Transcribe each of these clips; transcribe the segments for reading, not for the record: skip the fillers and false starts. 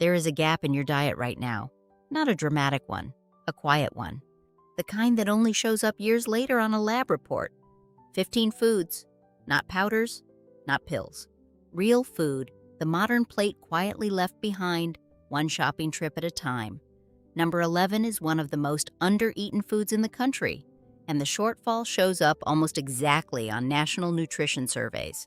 There is a gap in your diet right now. Not a dramatic one, a quiet one. The kind that only shows up years later on a lab report. 15 foods, not powders, not pills. Real food, the modern plate quietly left behind, one shopping trip at a time. Number 11 is one of the most under-eaten foods in the country, and the shortfall shows up almost exactly on national nutrition surveys.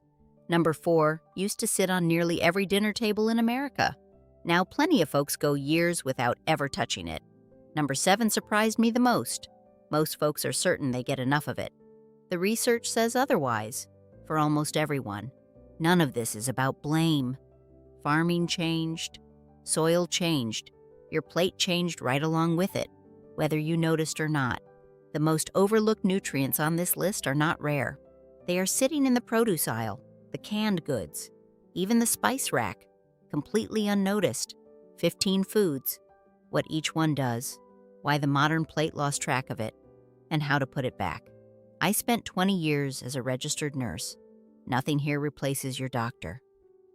Number 4 used to sit on nearly every dinner table in America. Now plenty of folks go years without ever touching it. Number 7 surprised me the most. Most folks are certain they get enough of it. The research says otherwise, for almost everyone. None of this is about blame. Farming changed, soil changed, your plate changed right along with it, whether you noticed or not. The most overlooked nutrients on this list are not rare. They are sitting in the produce aisle, the canned goods, even the spice rack, completely unnoticed. 15 foods, what each one does, why the modern plate lost track of it, and how to put it back. I spent 20 years as a registered nurse. Nothing here replaces your doctor.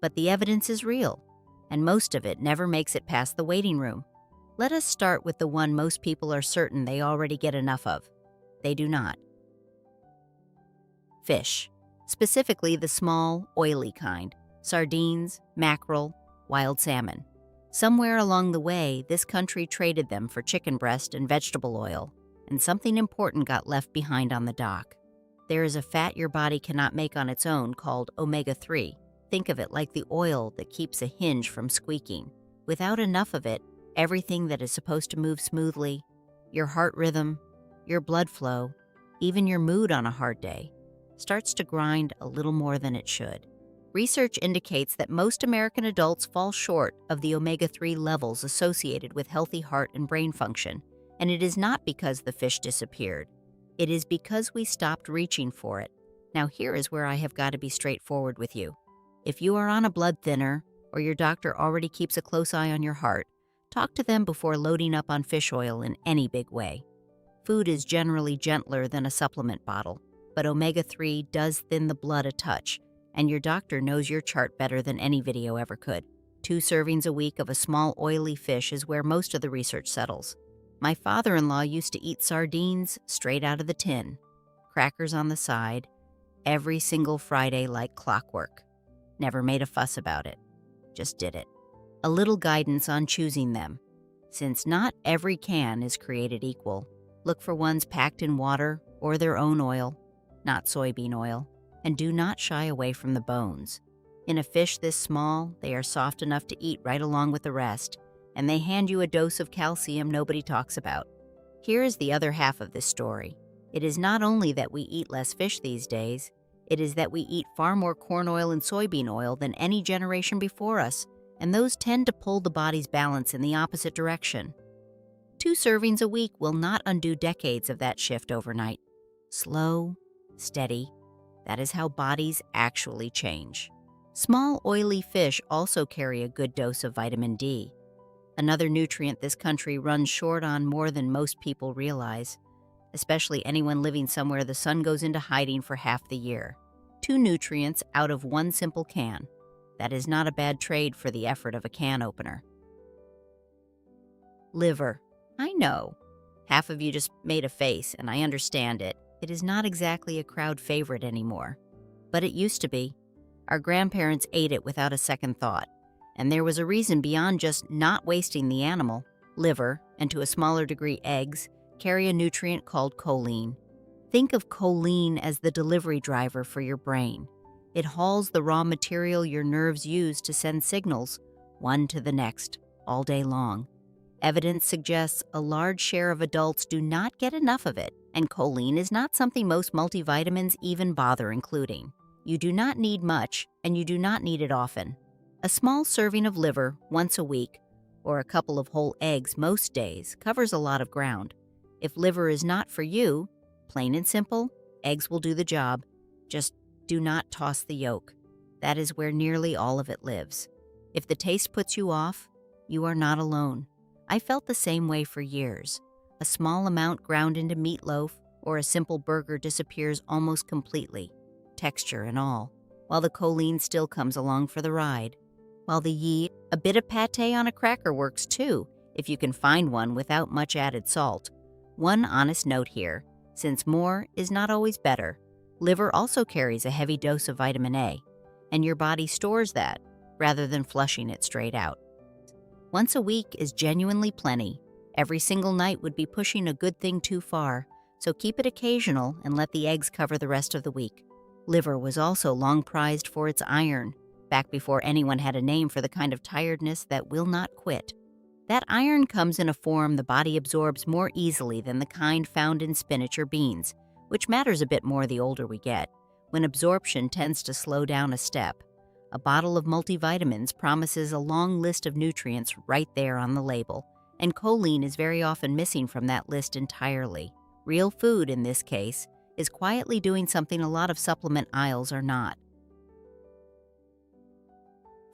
But the evidence is real, and most of it never makes it past the waiting room. Let us start with the one most people are certain they already get enough of. They do not. Fish, specifically the small, oily kind, sardines, mackerel, wild salmon. Somewhere along the way, this country traded them for chicken breast and vegetable oil, and something important got left behind on the dock. There is a fat your body cannot make on its own called omega-3. Think of it like the oil that keeps a hinge from squeaking. Without enough of it, everything that is supposed to move smoothly, your heart rhythm, your blood flow, even your mood on a hard day, starts to grind a little more than it should. Research indicates that most American adults fall short of the omega-3 levels associated with healthy heart and brain function, and it is not because the fish disappeared. It is because we stopped reaching for it. Now here is where I have got to be straightforward with you. If you are on a blood thinner, or your doctor already keeps a close eye on your heart, talk to them before loading up on fish oil in any big way. Food is generally gentler than a supplement bottle, but omega-3 does thin the blood a touch, and your doctor knows your chart better than any video ever could. 2 servings a week of a small oily fish is where most of the research settles. My father-in-law used to eat sardines straight out of the tin, crackers on the side, every single Friday like clockwork. Never made a fuss about it. Just did it. A little guidance on choosing them. Since not every can is created equal, look for ones packed in water or their own oil, not soybean oil, and do not shy away from the bones. In a fish this small, they are soft enough to eat right along with the rest, and they hand you a dose of calcium nobody talks about. Here is the other half of this story. It is not only that we eat less fish these days, it is that we eat far more corn oil and soybean oil than any generation before us, and those tend to pull the body's balance in the opposite direction. 2 servings a week will not undo decades of that shift overnight. Slow, steady, that is how bodies actually change. Small, oily fish also carry a good dose of vitamin D, another nutrient this country runs short on more than most people realize, especially anyone living somewhere the sun goes into hiding for half the year. 2 nutrients out of 1 simple can. That is not a bad trade for the effort of a can opener. Liver. I know. Half of you just made a face, and I understand it. It is not exactly a crowd favorite anymore. But it used to be. Our grandparents ate it without a second thought, and there was a reason beyond just not wasting the animal. Liver, and to a smaller degree eggs, carry a nutrient called choline. Think of choline as the delivery driver for your brain. It hauls the raw material your nerves use to send signals, one to the next, all day long. Evidence suggests a large share of adults do not get enough of it, and choline is not something most multivitamins even bother including. You do not need much, and you do not need it often. A small serving of liver once a week, or a couple of whole eggs most days, covers a lot of ground. If liver is not for you, plain and simple, eggs will do the job. Just do not toss the yolk. That is where nearly all of it lives. If the taste puts you off, you are not alone. I felt the same way for years. A small amount ground into meatloaf or a simple burger disappears almost completely, texture and all, while the choline still comes along for the ride. While the A bit of pate on a cracker works too, if you can find one without much added salt. One honest note here, since more is not always better, liver also carries a heavy dose of vitamin A, and your body stores that rather than flushing it straight out. Once a week is genuinely plenty. Every single night would be pushing a good thing too far, so keep it occasional and let the eggs cover the rest of the week. Liver was also long prized for its iron, back before anyone had a name for the kind of tiredness that will not quit. That iron comes in a form the body absorbs more easily than the kind found in spinach or beans, which matters a bit more the older we get, when absorption tends to slow down a step. A bottle of multivitamins promises a long list of nutrients right there on the label, and choline is very often missing from that list entirely. Real food, in this case, is quietly doing something a lot of supplement aisles are not.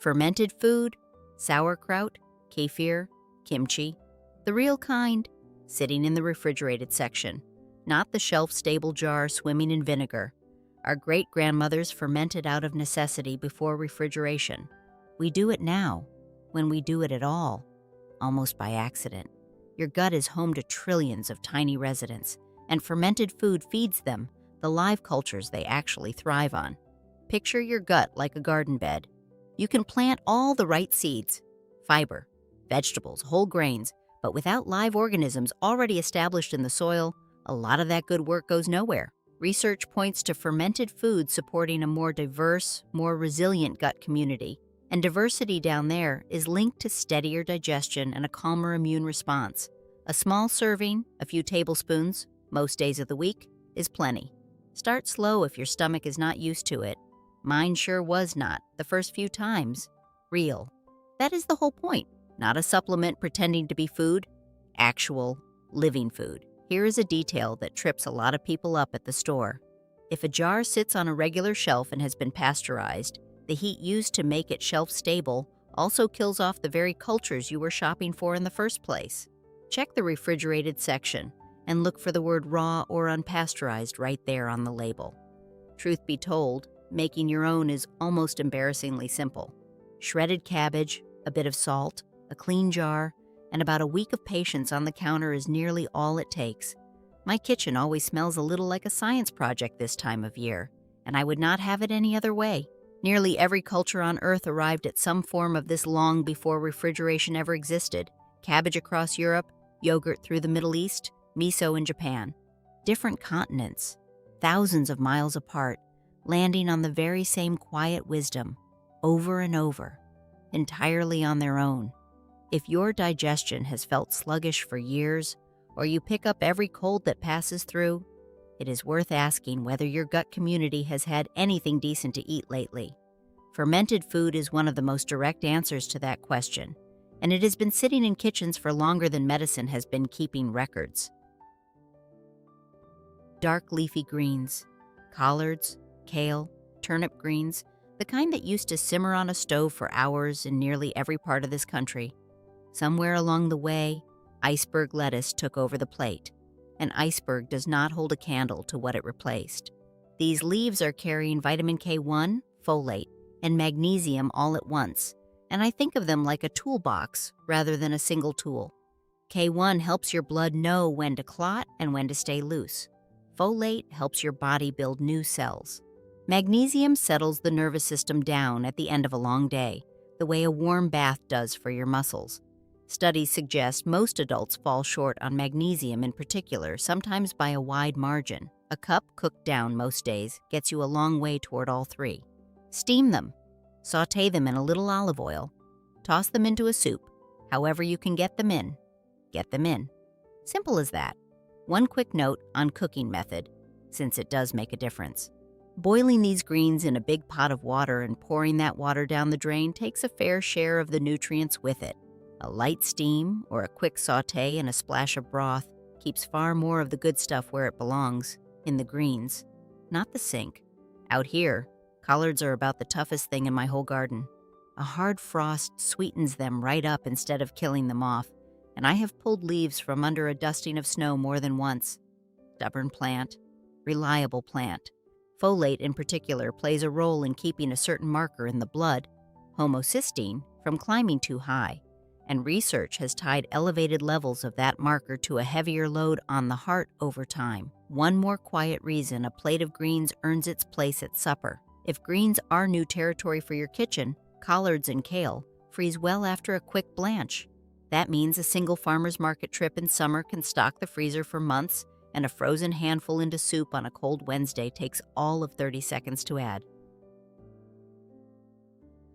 Fermented food, sauerkraut, kefir, kimchi, the real kind, sitting in the refrigerated section, not the shelf-stable jar swimming in vinegar. Our great-grandmothers fermented out of necessity before refrigeration. We do it now, when we do it at all, almost by accident. Your gut is home to trillions of tiny residents, and fermented food feeds them, the live cultures they actually thrive on. Picture your gut like a garden bed. You can plant all the right seeds, fiber, vegetables, whole grains, but without live organisms already established in the soil, a lot of that good work goes nowhere. Research points to fermented food supporting a more diverse, more resilient gut community, and diversity down there is linked to steadier digestion and a calmer immune response. A small serving, a few tablespoons, most days of the week, is plenty. Start slow if your stomach is not used to it. Mine sure was not, the first few times. Real. That is the whole point. Not a supplement pretending to be food, actual, living food. Here is a detail that trips a lot of people up at the store. If a jar sits on a regular shelf and has been pasteurized, the heat used to make it shelf-stable also kills off the very cultures you were shopping for in the first place. Check the refrigerated section and look for the word raw or unpasteurized right there on the label. Truth be told, making your own is almost embarrassingly simple. Shredded cabbage, a bit of salt, a clean jar, and about a week of patience on the counter is nearly all it takes. My kitchen always smells a little like a science project this time of year, and I would not have it any other way. Nearly every culture on Earth arrived at some form of this long before refrigeration ever existed. Cabbage across Europe, yogurt through the Middle East, miso in Japan. Different continents, thousands of miles apart, landing on the very same quiet wisdom, over and over, entirely on their own. If your digestion has felt sluggish for years, or you pick up every cold that passes through, it is worth asking whether your gut community has had anything decent to eat lately. Fermented food is one of the most direct answers to that question, and it has been sitting in kitchens for longer than medicine has been keeping records. Dark leafy greens, collards, kale, turnip greens, the kind that used to simmer on a stove for hours in nearly every part of this country. Somewhere along the way, iceberg lettuce took over the plate. An iceberg does not hold a candle to what it replaced. These leaves are carrying vitamin K1, folate, and magnesium all at once, and I think of them like a toolbox rather than a single tool. K1 helps your blood know when to clot and when to stay loose. Folate helps your body build new cells. Magnesium settles the nervous system down at the end of a long day, the way a warm bath does for your muscles. Studies suggest most adults fall short on magnesium in particular, sometimes by a wide margin. A cup cooked down most days gets you a long way toward all three. Steam them. Sauté them in a little olive oil. Toss them into a soup. However you can get them in. Get them in. Simple as that. One quick note on cooking method, since it does make a difference. Boiling these greens in a big pot of water and pouring that water down the drain takes a fair share of the nutrients with it. A light steam or a quick sauté and a splash of broth keeps far more of the good stuff where it belongs, in the greens, not the sink. Out here, collards are about the toughest thing in my whole garden. A hard frost sweetens them right up instead of killing them off, and I have pulled leaves from under a dusting of snow more than once. Stubborn plant, reliable plant. Folate in particular plays a role in keeping a certain marker in the blood, homocysteine, from climbing too high, and research has tied elevated levels of that marker to a heavier load on the heart over time. One more quiet reason a plate of greens earns its place at supper. If greens are new territory for your kitchen, collards and kale freeze well after a quick blanch. That means a single farmer's market trip in summer can stock the freezer for months, and a frozen handful into soup on a cold Wednesday takes all of 30 seconds to add.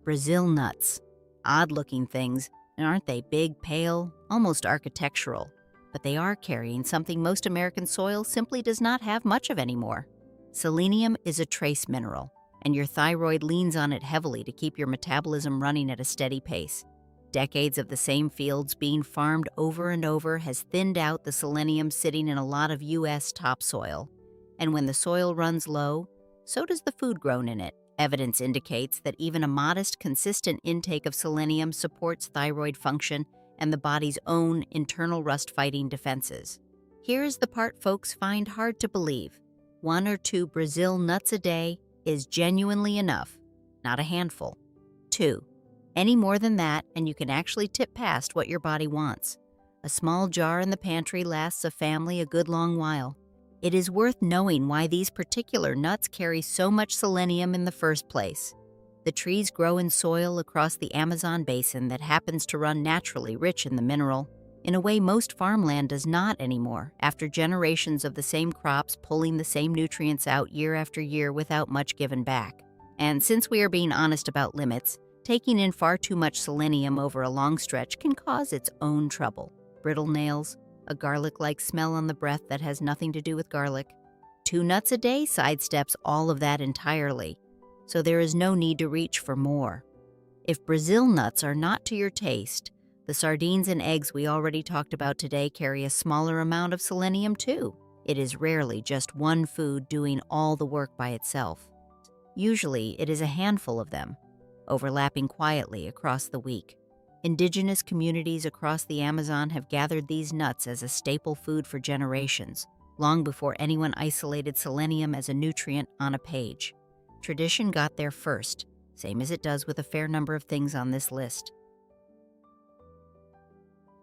Brazil nuts. Odd-looking things, and aren't they big, pale, almost architectural? But they are carrying something most American soil simply does not have much of anymore. Selenium is a trace mineral, and your thyroid leans on it heavily to keep your metabolism running at a steady pace. Decades of the same fields being farmed over and over has thinned out the selenium sitting in a lot of U.S. topsoil. And when the soil runs low, so does the food grown in it. Evidence indicates that even a modest, consistent intake of selenium supports thyroid function and the body's own internal rust-fighting defenses. Here's the part folks find hard to believe. 1 or 2 Brazil nuts a day is genuinely enough, not a handful. 2. Any more than that, and you can actually tip past what your body wants. A small jar in the pantry lasts a family a good long while. It is worth knowing why these particular nuts carry so much selenium in the first place. The trees grow in soil across the Amazon basin that happens to run naturally rich in the mineral, in a way most farmland does not anymore, after generations of the same crops pulling the same nutrients out year after year without much given back. And since we are being honest about limits, taking in far too much selenium over a long stretch can cause its own trouble. Brittle nails, a garlic-like smell on the breath that has nothing to do with garlic. 2 nuts a day sidesteps all of that entirely, so there is no need to reach for more. If Brazil nuts are not to your taste, the sardines and eggs we already talked about today carry a smaller amount of selenium too. It is rarely just one food doing all the work by itself. Usually, it is a handful of them, overlapping quietly across the week. Indigenous communities across the Amazon have gathered these nuts as a staple food for generations, long before anyone isolated selenium as a nutrient on a page. Tradition got there first, same as it does with a fair number of things on this list.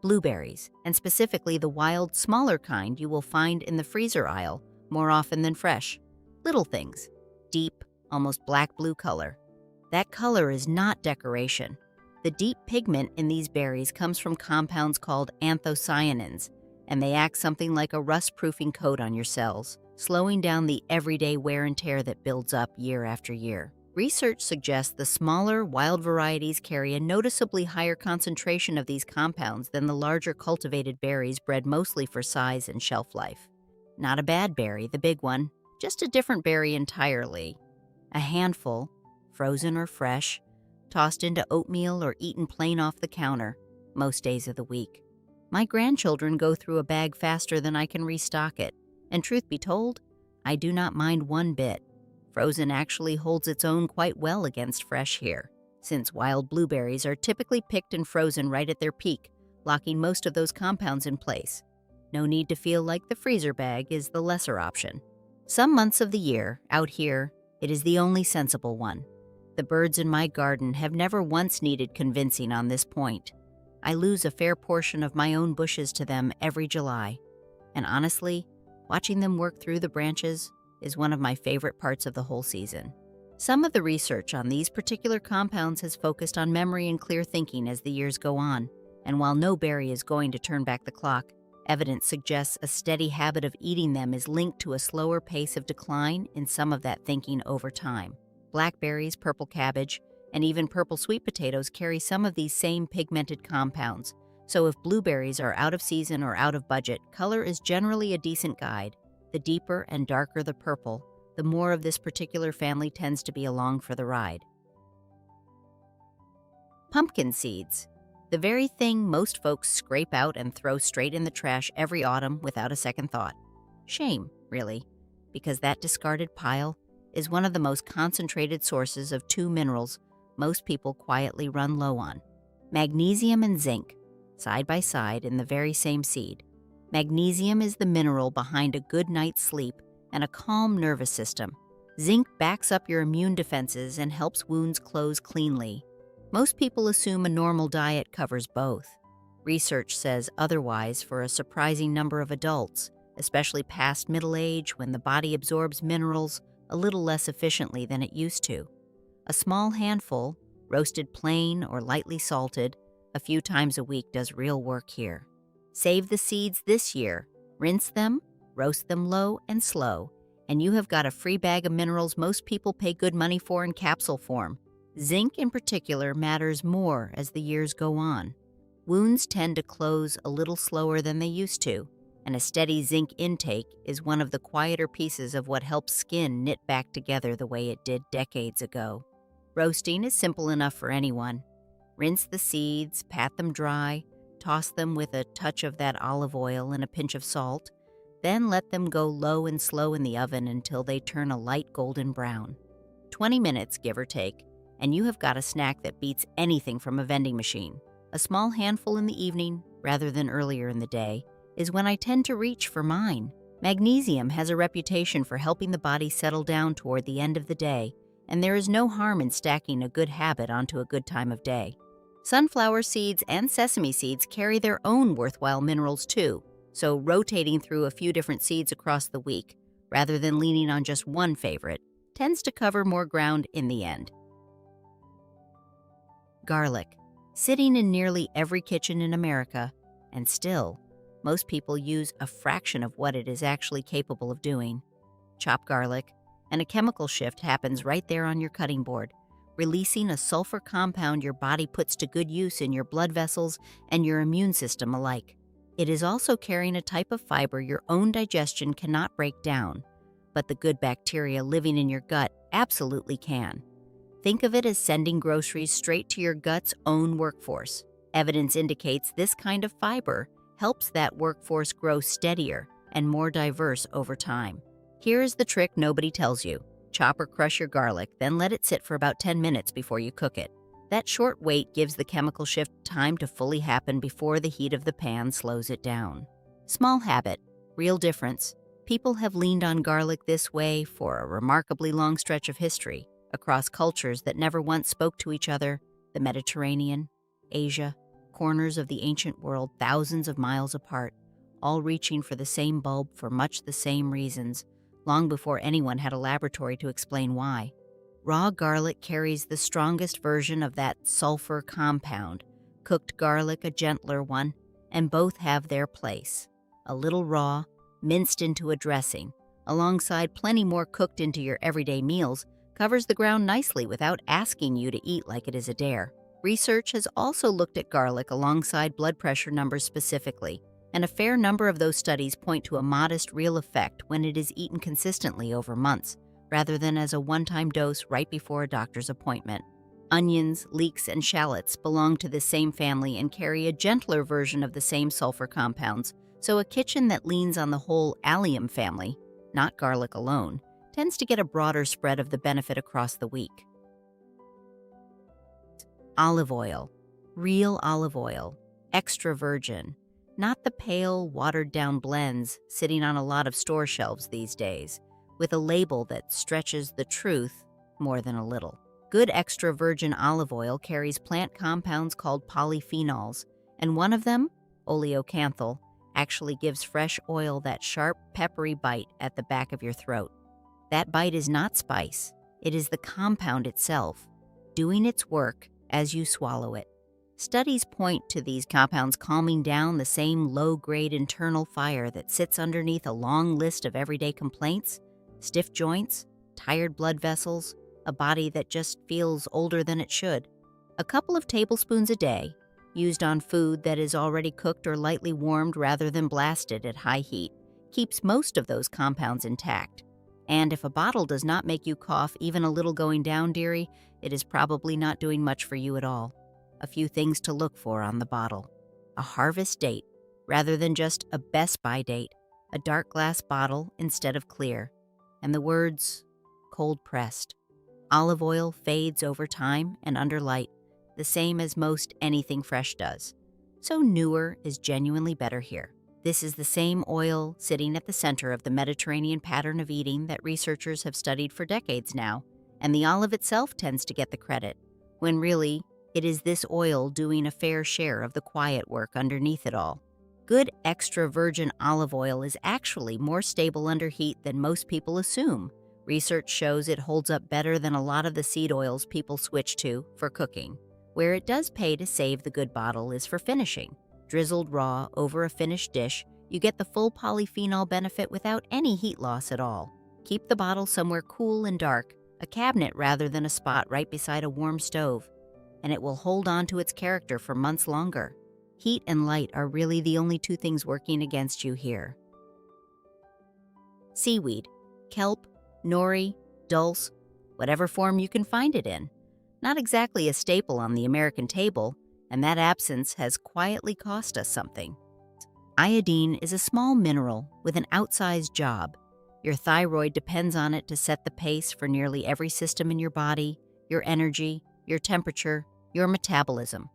Blueberries, and specifically the wild, smaller kind you will find in the freezer aisle more often than fresh. Little things, deep, almost black-blue color. That color is not decoration. The deep pigment in these berries comes from compounds called anthocyanins, and they act something like a rust-proofing coat on your cells, slowing down the everyday wear and tear that builds up year after year. Research suggests the smaller, wild varieties carry a noticeably higher concentration of these compounds than the larger cultivated berries bred mostly for size and shelf life. Not a bad berry, the big one, just a different berry entirely. A handful, frozen or fresh, tossed into oatmeal or eaten plain off the counter, most days of the week. My grandchildren go through a bag faster than I can restock it, and truth be told, I do not mind one bit. Frozen actually holds its own quite well against fresh here, since wild blueberries are typically picked and frozen right at their peak, locking most of those compounds in place. No need to feel like the freezer bag is the lesser option. Some months of the year, out here, it is the only sensible one. The birds in my garden have never once needed convincing on this point. I lose a fair portion of my own bushes to them every July. And honestly, watching them work through the branches is one of my favorite parts of the whole season. Some of the research on these particular compounds has focused on memory and clear thinking as the years go on, and while no berry is going to turn back the clock, evidence suggests a steady habit of eating them is linked to a slower pace of decline in some of that thinking over time. Blackberries, purple cabbage, and even purple sweet potatoes carry some of these same pigmented compounds, so if blueberries are out of season or out of budget, color is generally a decent guide. The deeper and darker the purple, the more of this particular family tends to be along for the ride. Pumpkin seeds. The very thing most folks scrape out and throw straight in the trash every autumn without a second thought. Shame, really, because that discarded pile is one of the most concentrated sources of 2 minerals most people quietly run low on. Magnesium and zinc, side by side in the very same seed. Magnesium is the mineral behind a good night's sleep and a calm nervous system. Zinc backs up your immune defenses and helps wounds close cleanly. Most people assume a normal diet covers both. Research says otherwise for a surprising number of adults, especially past middle age when the body absorbs minerals a little less efficiently than it used to. A small handful, roasted plain or lightly salted, a few times a week does real work here. Save the seeds this year, rinse them, roast them low and slow, and you have got a free bag of minerals most people pay good money for in capsule form. Zinc in particular matters more as the years go on. Wounds tend to close a little slower than they used to, and a steady zinc intake is one of the quieter pieces of what helps skin knit back together the way it did decades ago. Roasting is simple enough for anyone. Rinse the seeds, pat them dry, toss them with a touch of that olive oil and a pinch of salt, then let them go low and slow in the oven until they turn a light golden brown. 20 minutes, give or take, and you have got a snack that beats anything from a vending machine. A small handful in the evening, rather than earlier in the day, is when I tend to reach for mine. Magnesium has a reputation for helping the body settle down toward the end of the day, and there is no harm in stacking a good habit onto a good time of day. Sunflower seeds and sesame seeds carry their own worthwhile minerals too, so rotating through a few different seeds across the week, rather than leaning on just one favorite, tends to cover more ground in the end. Garlic, sitting in nearly every kitchen in America, and still, most people use a fraction of what it is actually capable of doing. Chop garlic, and a chemical shift happens right there on your cutting board, releasing a sulfur compound your body puts to good use in your blood vessels and your immune system alike. It is also carrying a type of fiber your own digestion cannot break down, but the good bacteria living in your gut absolutely can. Think of it as sending groceries straight to your gut's own workforce. Evidence indicates this kind of fiber helps that workforce grow steadier and more diverse over time. Here is the trick nobody tells you. Chop or crush your garlic, then let it sit for about 10 minutes before you cook it. That short wait gives the chemical shift time to fully happen before the heat of the pan slows it down. Small habit, real difference. People have leaned on garlic this way for a remarkably long stretch of history, across cultures that never once spoke to each other, the Mediterranean, Asia, corners of the ancient world thousands of miles apart, all reaching for the same bulb for much the same reasons, long before anyone had a laboratory to explain why. Raw garlic carries the strongest version of that sulfur compound, cooked garlic a gentler one, and both have their place. A little raw, minced into a dressing, alongside plenty more cooked into your everyday meals, covers the ground nicely without asking you to eat like it is a dare. Research has also looked at garlic alongside blood pressure numbers specifically, and a fair number of those studies point to a modest real effect when it is eaten consistently over months, rather than as a one-time dose right before a doctor's appointment. Onions, leeks, and shallots belong to this same family and carry a gentler version of the same sulfur compounds, so a kitchen that leans on the whole allium family, not garlic alone, tends to get a broader spread of the benefit across the week. Olive oil. Real olive oil. Extra virgin. Not the pale, watered-down blends sitting on a lot of store shelves these days, with a label that stretches the truth more than a little. Good extra virgin olive oil carries plant compounds called polyphenols, and one of them, oleocanthal, actually gives fresh oil that sharp, peppery bite at the back of your throat. That bite is not spice. It is the compound itself, doing its work as you swallow it. Studies point to these compounds calming down the same low-grade internal fire that sits underneath a long list of everyday complaints: stiff joints, tired blood vessels, a body that just feels older than it should. A couple of tablespoons a day, used on food that is already cooked or lightly warmed rather than blasted at high heat, keeps most of those compounds intact. And if a bottle does not make you cough even a little going down, dearie, it is probably not doing much for you at all. A few things to look for on the bottle. A harvest date, rather than just a best by date, a dark glass bottle instead of clear, and the words, cold pressed. Olive oil fades over time and under light, the same as most anything fresh does. So newer is genuinely better here. This is the same oil sitting at the center of the Mediterranean pattern of eating that researchers have studied for decades now, and the olive itself tends to get the credit, when really, It is this oil doing a fair share of the quiet work underneath it all. Good extra virgin olive oil is actually more stable under heat than most people assume. Research shows it holds up better than a lot of the seed oils people switch to for cooking. Where it does pay to save the good bottle is for finishing. Drizzled raw over a finished dish, you get the full polyphenol benefit without any heat loss at all. Keep the bottle somewhere cool and dark, a cabinet rather than a spot right beside a warm stove, and it will hold on to its character for months longer. Heat and light are really the only two things working against you here. Seaweed, kelp, nori, dulse, whatever form you can find it in. Not exactly a staple on the American table, and that absence has quietly cost us something. Iodine is a small mineral with an outsized job. Your thyroid depends on it to set the pace for nearly every system in your body, your energy, your temperature, your metabolism.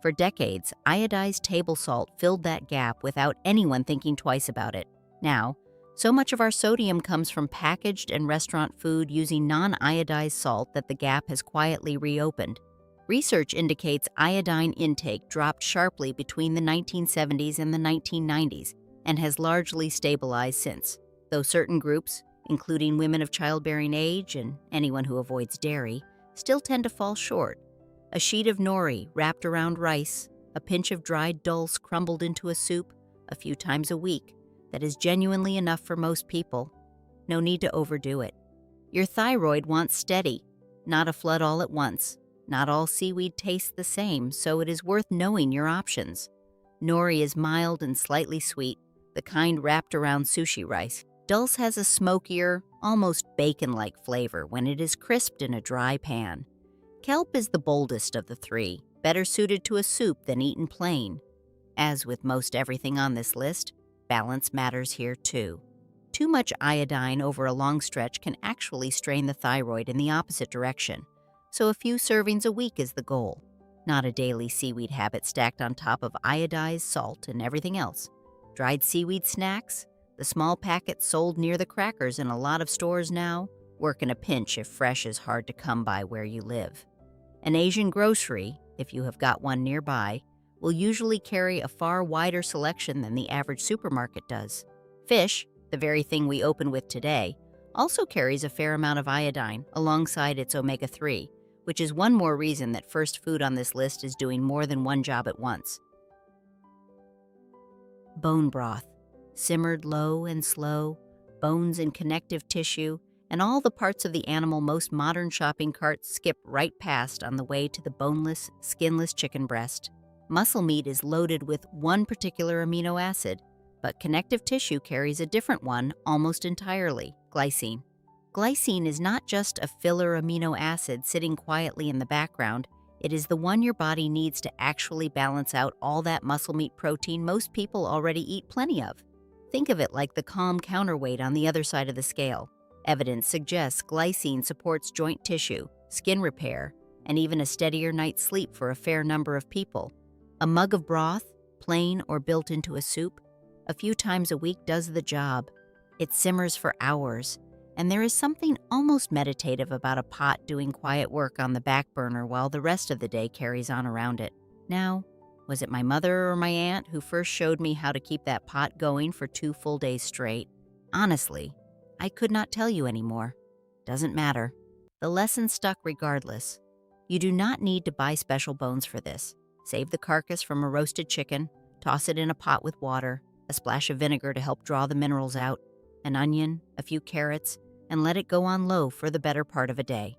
For decades, iodized table salt filled that gap without anyone thinking twice about it. Now, so much of our sodium comes from packaged and restaurant food using non-iodized salt that the gap has quietly reopened. Research indicates iodine intake dropped sharply between the 1970s and the 1990s and has largely stabilized since, though certain groups, including women of childbearing age and anyone who avoids dairy, still tend to fall short. A sheet of nori wrapped around rice, a pinch of dried dulse crumbled into a soup a few times a week, that is genuinely enough for most people. No need to overdo it. Your thyroid wants steady, not a flood all at once. Not all seaweed tastes the same, so it is worth knowing your options. Nori is mild and slightly sweet, the kind wrapped around sushi rice. Dulse has a smokier, almost bacon-like flavor when it is crisped in a dry pan. Kelp is the boldest of the three, better suited to a soup than eaten plain. As with most everything on this list, balance matters here too. Too much iodine over a long stretch can actually strain the thyroid in the opposite direction, so a few servings a week is the goal, not a daily seaweed habit stacked on top of iodized salt and everything else. Dried seaweed snacks, the small packets sold near the crackers in a lot of stores now, work in a pinch if fresh is hard to come by where you live. An Asian grocery, if you have got one nearby, will usually carry a far wider selection than the average supermarket does. Fish, the very thing we open with today, also carries a fair amount of iodine alongside its omega-3, which is one more reason that first food on this list is doing more than one job at once. Bone broth, simmered low and slow, bones and connective tissue, and all the parts of the animal most modern shopping carts skip right past on the way to the boneless, skinless chicken breast. Muscle meat is loaded with one particular amino acid, but connective tissue carries a different one almost entirely, glycine. Glycine is not just a filler amino acid sitting quietly in the background, it is the one your body needs to actually balance out all that muscle meat protein most people already eat plenty of. Think of it like the calm counterweight on the other side of the scale. Evidence suggests glycine supports joint tissue, skin repair, and even a steadier night's sleep for a fair number of people. A mug of broth, plain or built into a soup, a few times a week does the job. It simmers for hours, and there is something almost meditative about a pot doing quiet work on the back burner while the rest of the day carries on around it. Now, was it my mother or my aunt who first showed me how to keep that pot going for 2 full days straight? Honestly, I could not tell you anymore. Doesn't matter. The lesson stuck regardless. You do not need to buy special bones for this. Save the carcass from a roasted chicken, toss it in a pot with water, a splash of vinegar to help draw the minerals out, an onion, a few carrots, and let it go on low for the better part of a day.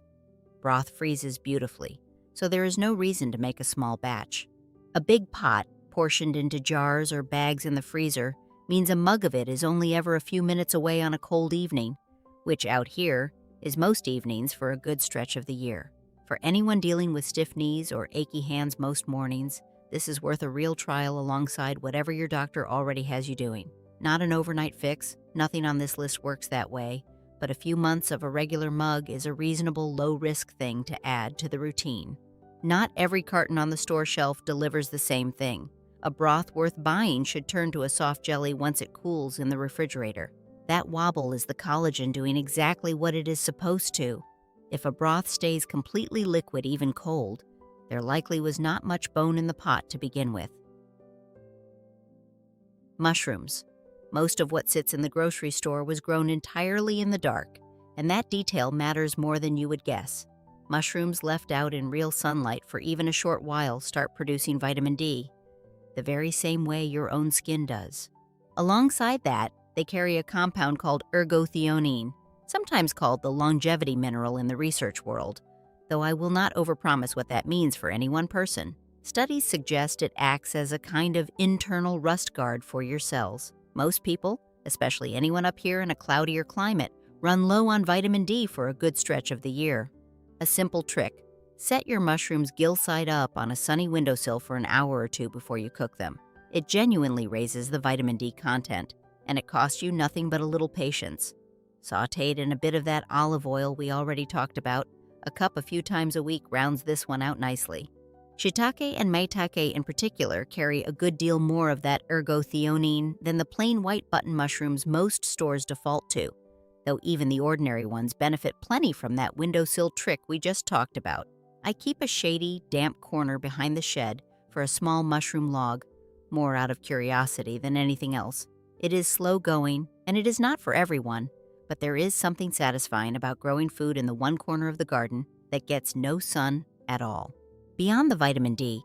Broth freezes beautifully, so there is no reason to make a small batch. A big pot, portioned into jars or bags in the freezer, means a mug of it is only ever a few minutes away on a cold evening, which out here is most evenings for a good stretch of the year. For anyone dealing with stiff knees or achy hands most mornings, this is worth a real trial alongside whatever your doctor already has you doing. Not an overnight fix, nothing on this list works that way, but a few months of a regular mug is a reasonable low-risk thing to add to the routine. Not every carton on the store shelf delivers the same thing. A broth worth buying should turn to a soft jelly once it cools in the refrigerator. That wobble is the collagen doing exactly what it is supposed to. If a broth stays completely liquid even cold, There likely was not much bone in the pot to begin with. Mushrooms. Most of what sits in the grocery store was grown entirely in the dark, and that detail matters more than you would guess. Mushrooms left out in real sunlight for even a short while start producing vitamin D, the very same way your own skin does. Alongside that, they carry a compound called ergothioneine, sometimes called the longevity mineral in the research world, though I will not overpromise what that means for any one person. Studies suggest it acts as a kind of internal rust guard for your cells. Most people, especially anyone up here in a cloudier climate, run low on vitamin D for a good stretch of the year. A simple trick: set your mushrooms gill side up on a sunny windowsill for an hour or two before you cook them. It genuinely raises the vitamin D content, and it costs you nothing but a little patience. Sautéed in a bit of that olive oil we already talked about, a cup a few times a week rounds this one out nicely. Shiitake and maitake in particular carry a good deal more of that ergothioneine than the plain white button mushrooms most stores default to, though even the ordinary ones benefit plenty from that windowsill trick we just talked about. I keep a shady, damp corner behind the shed for a small mushroom log, more out of curiosity than anything else. It is slow going, and it is not for everyone, but there is something satisfying about growing food in the one corner of the garden that gets no sun at all. Beyond the vitamin D,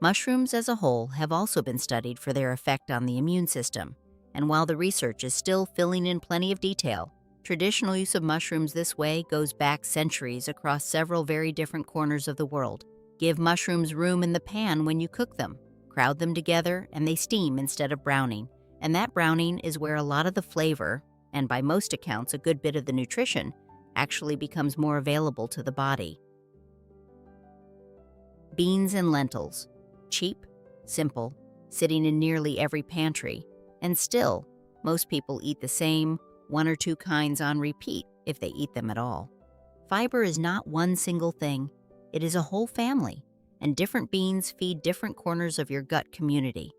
mushrooms as a whole have also been studied for their effect on the immune system, and while the research is still filling in plenty of detail, traditional use of mushrooms this way goes back centuries across several very different corners of the world. Give mushrooms room in the pan when you cook them. Crowd them together and they steam instead of browning, and that browning is where a lot of the flavor, and by most accounts a good bit of the nutrition, actually becomes more available to the body. Beans and lentils. Cheap, simple, sitting in nearly every pantry, and still, most people eat the same one or two kinds on repeat if they eat them at all. Fiber is not one single thing, it is a whole family, and different beans feed different corners of your gut community.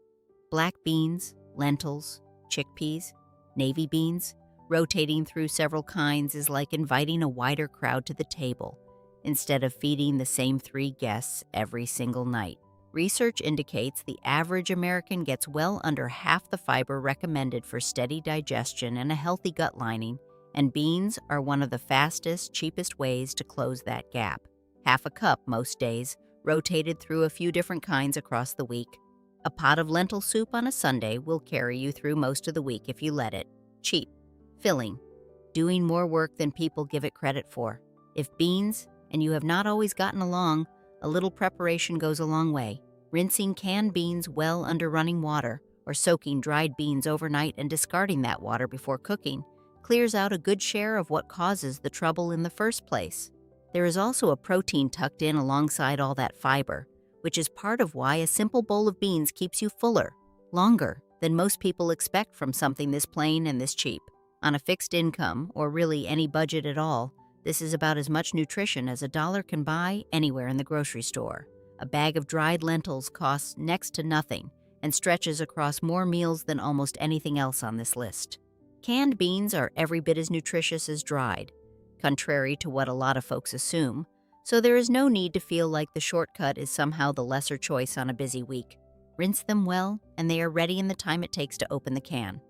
Black beans, lentils, chickpeas, navy beans, rotating through several kinds is like inviting a wider crowd to the table, instead of feeding the same 3 guests every single night. Research indicates the average American gets well under half the fiber recommended for steady digestion and a healthy gut lining, and beans are one of the fastest, cheapest ways to close that gap. Half a cup most days, rotated through a few different kinds across the week. A pot of lentil soup on a Sunday will carry you through most of the week if you let it. Cheap, filling, doing more work than people give it credit for. If beans, and you have not always gotten along, a little preparation goes a long way. Rinsing canned beans well under running water, or soaking dried beans overnight and discarding that water before cooking, clears out a good share of what causes the trouble in the first place. There is also a protein tucked in alongside all that fiber, which is part of why a simple bowl of beans keeps you fuller, longer, than most people expect from something this plain and this cheap. On a fixed income, or really any budget at all, this is about as much nutrition as $1 can buy anywhere in the grocery store. A bag of dried lentils costs next to nothing and stretches across more meals than almost anything else on this list. Canned beans are every bit as nutritious as dried, contrary to what a lot of folks assume, so there is no need to feel like the shortcut is somehow the lesser choice on a busy week. Rinse them well, and they are ready in the time it takes to open the can.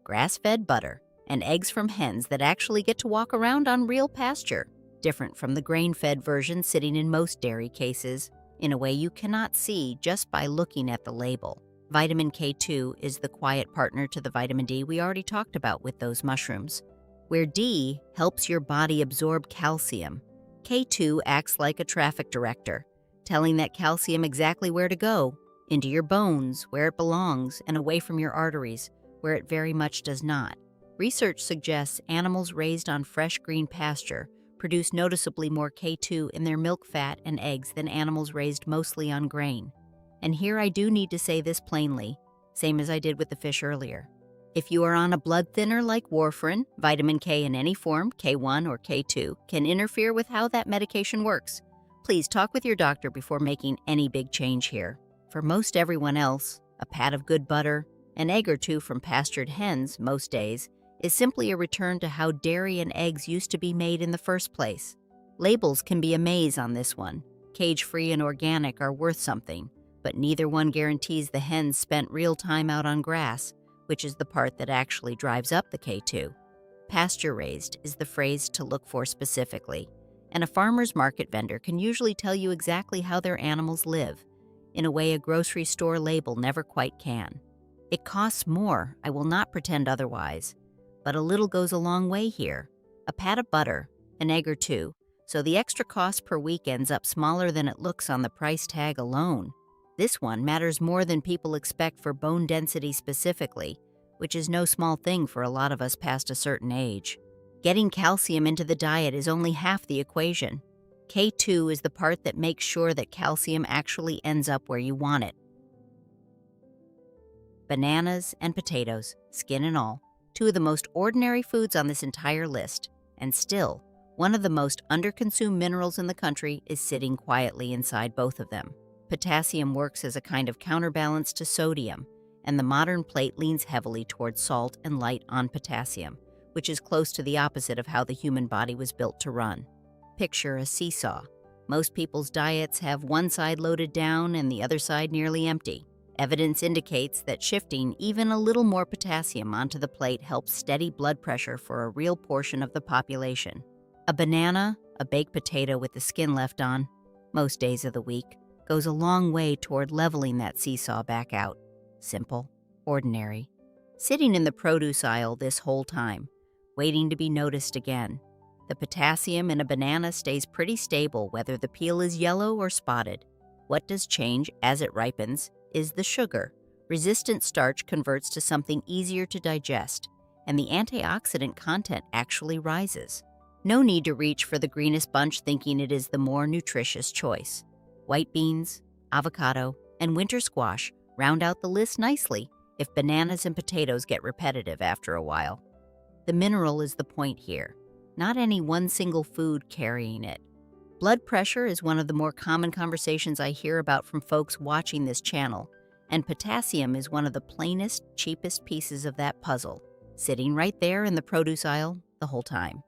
Grass-fed butter and eggs from hens that actually get to walk around on real pasture, different from the grain-fed version sitting in most dairy cases, in a way you cannot see just by looking at the label. Vitamin K2 is the quiet partner to the vitamin D we already talked about with those mushrooms. Where D helps your body absorb calcium, K2 acts like a traffic director, telling that calcium exactly where to go, into your bones, where it belongs, and away from your arteries, where it very much does not. Research suggests animals raised on fresh green pasture produce noticeably more K2 in their milk fat and eggs than animals raised mostly on grain. And here I do need to say this plainly, same as I did with the fish earlier. If you are on a blood thinner like warfarin, vitamin K in any form, K1 or K2, can interfere with how that medication works. Please talk with your doctor before making any big change here. For most everyone else, a pat of good butter, an egg or two from pastured hens most days, is simply a return to how dairy and eggs used to be made in the first place. Labels can be a maze on this one. Cage-free and organic are worth something, but neither one guarantees the hens spent real time out on grass, which is the part that actually drives up the K2. Pasture-raised is the phrase to look for specifically, and a farmer's market vendor can usually tell you exactly how their animals live, in a way a grocery store label never quite can. It costs more, I will not pretend otherwise, but a little goes a long way here. A pat of butter, an egg or two, so the extra cost per week ends up smaller than it looks on the price tag alone. This one matters more than people expect for bone density specifically, which is no small thing for a lot of us past a certain age. Getting calcium into the diet is only half the equation. K2 is the part that makes sure that calcium actually ends up where you want it. Bananas and potatoes, skin and all, two of the most ordinary foods on this entire list, and still, one of the most underconsumed minerals in the country is sitting quietly inside both of them. Potassium works as a kind of counterbalance to sodium, and the modern plate leans heavily towards salt and light on potassium, which is close to the opposite of how the human body was built to run. Picture a seesaw. Most people's diets have one side loaded down and the other side nearly empty. Evidence indicates that shifting even a little more potassium onto the plate helps steady blood pressure for a real portion of the population. A banana, a baked potato with the skin left on, most days of the week, goes a long way toward leveling that seesaw back out. Simple, ordinary. Sitting in the produce aisle this whole time, waiting to be noticed again. The potassium in a banana stays pretty stable whether the peel is yellow or spotted. What does change as it ripens is the sugar. Resistant starch converts to something easier to digest, and the antioxidant content actually rises. No need to reach for the greenest bunch thinking it is the more nutritious choice. White beans, avocado, and winter squash round out the list nicely if bananas and potatoes get repetitive after a while. The mineral is the point here, not any one single food carrying it. Blood pressure is one of the more common conversations I hear about from folks watching this channel, and potassium is one of the plainest, cheapest pieces of that puzzle, sitting right there in the produce aisle the whole time.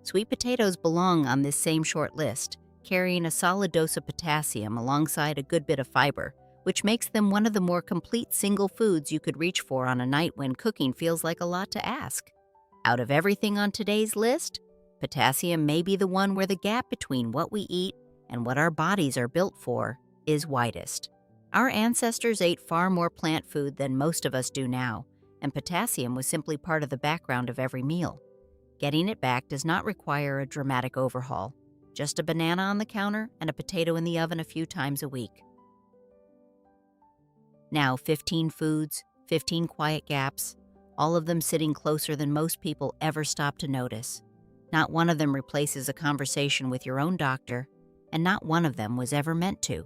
Sweet potatoes belong on this same short list, carrying a solid dose of potassium alongside a good bit of fiber, which makes them one of the more complete single foods you could reach for on a night when cooking feels like a lot to ask. Out of everything on today's list, potassium may be the one where the gap between what we eat and what our bodies are built for is widest. Our ancestors ate far more plant food than most of us do now, and potassium was simply part of the background of every meal. Getting it back does not require a dramatic overhaul, just a banana on the counter and a potato in the oven a few times a week. Now 15 foods, 15 quiet gaps, all of them sitting closer than most people ever stop to notice. Not one of them replaces a conversation with your own doctor, and not one of them was ever meant to.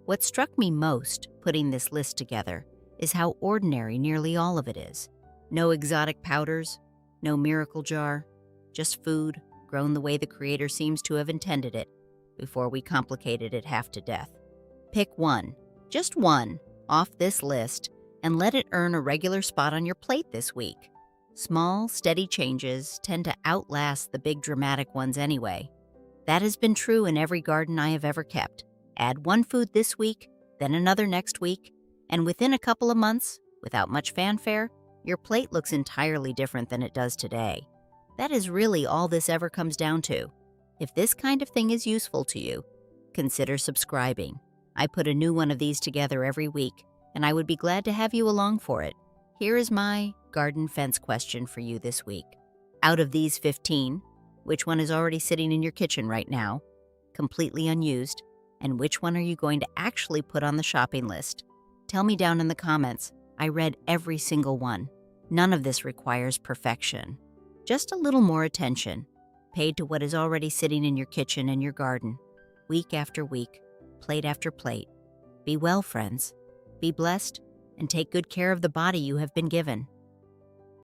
What struck me most, putting this list together, is how ordinary nearly all of it is. No exotic powders, no miracle jar, just food, grown the way the Creator seems to have intended it, before we complicated it half to death. Pick one, just one, off this list, and let it earn a regular spot on your plate this week. Small, steady changes tend to outlast the big dramatic ones anyway. That has been true in every garden I have ever kept. Add one food this week, then another next week, and within a couple of months, without much fanfare, your plate looks entirely different than it does today. That is really all this ever comes down to. If this kind of thing is useful to you, consider subscribing. I put a new one of these together every week, and I would be glad to have you along for it. Here is my garden fence question for you this week. Out of these 15, which one is already sitting in your kitchen right now, completely unused, and which one are you going to actually put on the shopping list? Tell me down in the comments. I read every single one. None of this requires perfection. Just a little more attention, paid to what is already sitting in your kitchen and your garden, week after week, plate after plate. Be well, friends. Be blessed, and take good care of the body you have been given.